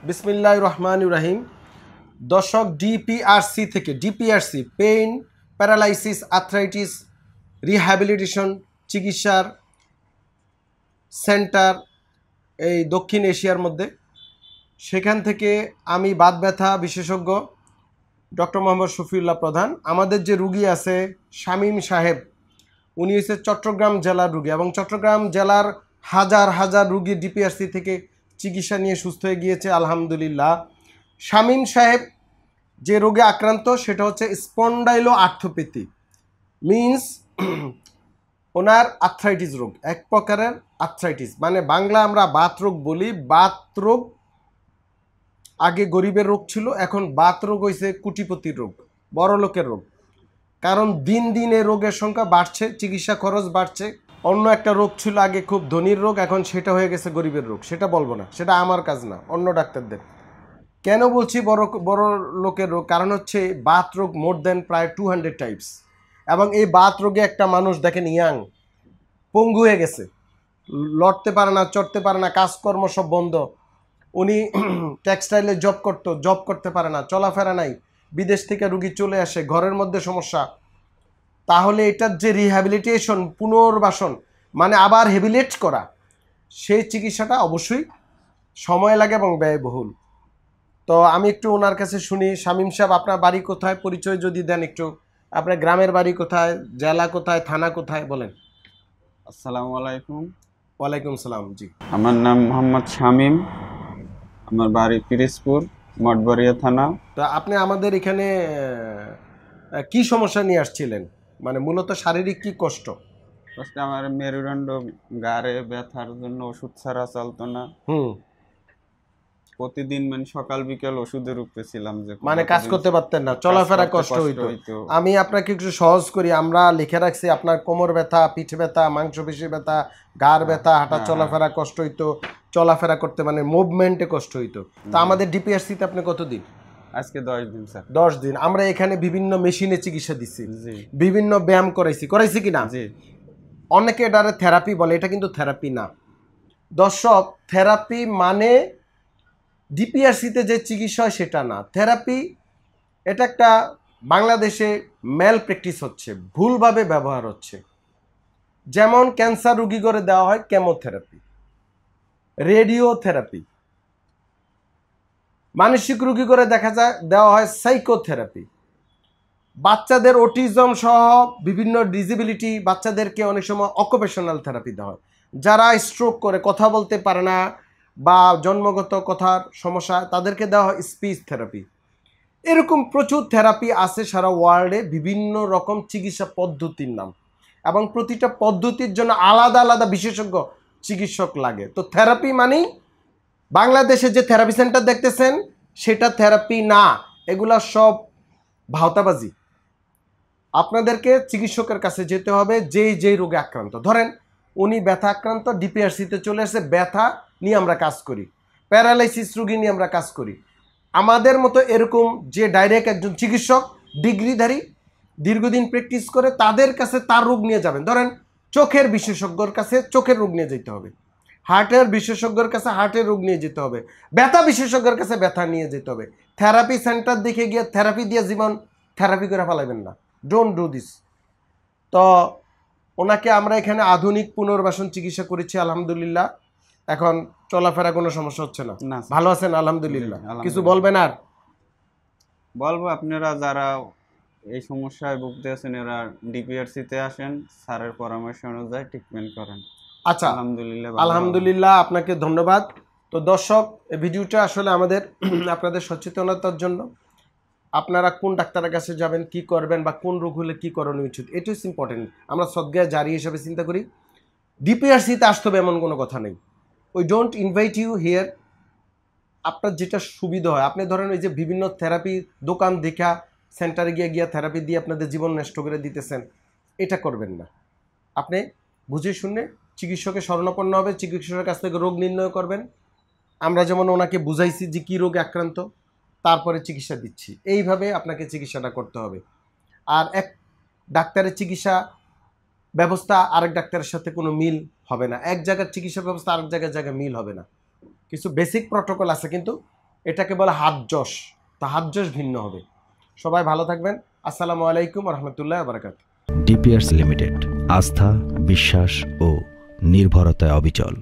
বিসমিল্লাহির রহমানির রহিম। দর্শক, ডিপিআরসি থেকে DPRC pain, paralysis, arthritis rehabilitation চিকিৎসার সেন্টার এই দক্ষিণ এশিয়ার মধ্যে। সেখান থেকে আমি বাত ব্যথা বিশেষজ্ঞ ডক্টর মোহাম্মদ শফিউল্লাহ প্রধান। আমাদের যে রুগী আছে শামীম সাহেব, উনি হচ্ছে চট্টগ্রাম জেলার রুগী এবং চট্টগ্রাম জেলার হাজার হাজার রুগী ডিপিআরসি থেকে চিকিৎসা নিয়ে সুস্থ হয়ে গিয়েছে আলহামদুলিল্লাহ। শামীম সাহেব যে রোগে আক্রান্ত সেটা হচ্ছে স্পন্ডাইলো আর্থোপ্যাথি, মিনস ওনার আর্থ্রাইটিস রোগ, এক প্রকারের আর্থ্রাইটিস, মানে বাংলা আমরা বাত রোগ বলি। বাত রোগ আগে গরিবের রোগ ছিল, এখন বাত রোগ হয়েছে কোটিপতির রোগ, বড় লোকের রোগ। কারণ দিন দিন এই রোগের সংখ্যা বাড়ছে, চিকিৎসা খরচ বাড়ছে। অন্য একটা রোগ ছিল আগে খুব ধনীর রোগ, এখন সেটা হয়ে গেছে গরিবের রোগ। সেটা বলবো না, সেটা আমার কাজ না, অন্য ডাক্তারদের। কেন বলছি বড় লোকের রোগ? কারণ হচ্ছে বাত রোগ মোর দেন প্রায় 200 টাইপস, এবং এই বাত রোগে একটা মানুষ দেখেন ইয়াং, পঙ্গু হয়ে গেছে, লড়তে পারে না, চড়তে পারে না, কাজকর্ম সব বন্ধ। উনি টেক্সটাইলে জব করতে পারে না, চলাফেরা নাই, বিদেশ থেকে রুগী চলে আসে, ঘরের মধ্যে সমস্যা। তাহলে এটার যে রিহ্যাবিলিটেশন, পুনর্বাসন, মানে আবার হেবিলেট করা, সেই চিকিৎসাটা অবশ্যই সময় লাগে এবং ব্যয়বহুল। তো আমি একটু ওনার কাছে শুনি। শামীম সাহেব, আপনার বাড়ি কোথায়, পরিচয় যদি দেন একটু। আপনার গ্রামের বাড়ি কোথায়, জেলা কোথায়, থানা কোথায়, বলেন। আসসালামু আলাইকুম। ওয়ালাইকুম সালাম। জি, আমার নাম মোহাম্মদ শামীম, আমার বাড়ি পিরিজপুর, মঠবাড়িয়া থানা। তো আপনি আমাদের এখানে কি সমস্যা নিয়ে আসছিলেন? মানে মূলত শারীরিক কি কষ্ট? ফার্স্টে আমার মেরুদণ্ড, গাড়ে ব্যথার জন্য ওষুধ ছাড়া চলতো না। প্রতিদিন মানে সকাল বিকেল ওষুধের উপরে ছিলাম, যে মানে কাজ করতে পারতেন না, চলাফেরা কষ্ট হইতো। আমি আপনাকে একটু সহজ করি, আমরা লিখে রাখছি আপনার কোমর ব্যথা, পিঠ ব্যথা, মাংসপেশি ব্যথা, ঘাড় ব্যথা, হাঁটা চলাফেরা কষ্ট হইতো, চলাফেরা করতে মানে মুভমেন্টে কষ্ট হইতো। তো আমাদের ডিপিআরসিতে আপনি কতদিন? আজকে 10 দিন স্যার। 10 দিন। আমরা এখানে বিভিন্ন মেশিনে চিকিৎসা দিচ্ছি, জি বিভিন্ন ব্যায়াম করাইছি কিনা? জি। অনেকে এটারে থেরাপি বলে, এটা কিন্তু থেরাপি না দর্শক। থেরাপি মানে ডিপিআরসিতে যে চিকিৎসা হয় সেটা না। থেরাপি এটা একটা বাংলাদেশে ম্যাল প্র্যাকটিস হচ্ছে, ভুলভাবে ব্যবহার হচ্ছে। যেমন ক্যান্সার রোগী করে দেওয়া হয় কেমোথেরাপি, রেডিওথেরাপি। মানসিক রোগী করে দেওয়া হয় সাইকোথেরাপি। বাচ্চাদের অটিজম সহ বিভিন্ন ডিসেবিলিটি বাচ্চাদেরকে অনেক সময় অকুপেশনাল থেরাপি দেওয়া হয়। যারা স্ট্রোক করে, কথা বলতে পারে না বা জন্মগত কথার সমস্যা, তাদেরকে দেওয়া হয় স্পিচ থেরাপি। এরকম প্রচুর থেরাপি আছে সারা ওয়ার্ল্ডে, বিভিন্ন রকম চিকিৎসা পদ্ধতির নাম, এবং প্রতিটা পদ্ধতির জন্য আলাদা আলাদা বিশেষজ্ঞ চিকিৎসক লাগে। তো থেরাপি মানেই বাংলাদেশে যে থেরাপি সেন্টার দেখতেছেন সেটা থেরাপি না, এগুলা সব ভাওতাবাজি। আপনাদেরকে চিকিৎসকের কাছে যেতে হবে যেই রোগে আক্রান্ত। ধরেন উনি ব্যথা আক্রান্ত, ডিপিআরসিতে চলে আসে, ব্যথা নিয়ে আমরা কাজ করি, প্যারালাইসিস রোগী নিয়ে আমরা কাজ করি। আমাদের মতো এরকম যে ডাইরেক্ট একজন চিকিৎসক ডিগ্রিধারী, দীর্ঘদিন প্র্যাকটিস করে, তাদের কাছে তার রোগ নিয়ে যাবেন। ধরেন চোখের বিশেষজ্ঞর কাছে চোখের রোগ নিয়ে যেতে হবে, হার্টের বিশেষজ্ঞের কাছে হার্টের রোগ নিয়ে যেতে হবে, ব্যথা বিশেষজ্ঞের কাছে ব্যথা নিয়ে যেতে হবে। থেরাপি সেন্টার দেখে গিয়ে থেরাপি দিয়ে জীবন থেরাপি করে ফেলাবেন না, ডোন্ট ডু দিস। তো ওনাকে আমরা এখানে আধুনিক পুনর্বাসন চিকিৎসা করেছি আলহামদুলিল্লাহ। এখন চলাফেরা কোনো সমস্যা হচ্ছে না, ভালো আছেন আলহামদুলিল্লাহ। কিছু বলবেন আর? বলবো, আপনারা যারা এই সমস্যায় ভুগতেছেন এরা ডিপিআরসিতে আসেন, স্যারের পরামর্শ অনুযায়ী ট্রিটমেন্ট করেন। আচ্ছা, আলহামদুলিল্লাহ। আলহামদুলিল্লাহ, আপনাকে ধন্যবাদ। তো দর্শক, এই ভিডিওটা আসলে আমাদের আপনাদের সচেতনতার জন্য। আপনারা কোন ডাক্তারের কাছে যাবেন, কি করবেন, বা কোন রোগ হলে কী করণীয় উচিত, এটা হচ্ছে ইম্পর্টেন্ট। আমরা সদগায় জারি হিসাবে চিন্তা করি। ডিপিআরসিতে আসতে হবে এমন কোনো কথা নেই। We don't invite you here. আপনার যেটা সুবিধা হয়, আপনি ধরেন ওই যে বিভিন্ন থেরাপি দোকান দেখা সেন্টারে গিয়ে থেরাপি দিয়ে আপনাদের জীবন নষ্ট করে দিতেছেন, এটা করবেন না। আপনি বুঝে শুনে চিকিৎসকের শরণাপন্ন হবে, চিকিৎসকের কাছ থেকে রোগ নির্ণয় করবেন। আমরা যেমন ওনাকে বুঝাইছি যে কী রোগে আক্রান্ত, তারপরে চিকিৎসা দিচ্ছি। এইভাবে আপনাকে চিকিৎসাটা করতে হবে। আর এক ডাক্তারের চিকিৎসা ব্যবস্থা আরেক ডাক্তারের সাথে কোনো মিল হবে না, এক জায়গার চিকিৎসা ব্যবস্থা আরেক জায়গায় মিল হবে না। কিছু বেসিক প্রটোকল আছে, কিন্তু এটাকে বলে হাতযশ। তা হাতযশ ভিন্ন হবে। সবাই ভালো থাকবেন। আসসালামু আলাইকুম রহমতুল্লাহ বারাকাত। ডিপিআরসি লিমিটেড, আস্থা, বিশ্বাস ও নির্ভরতায় অবিচল।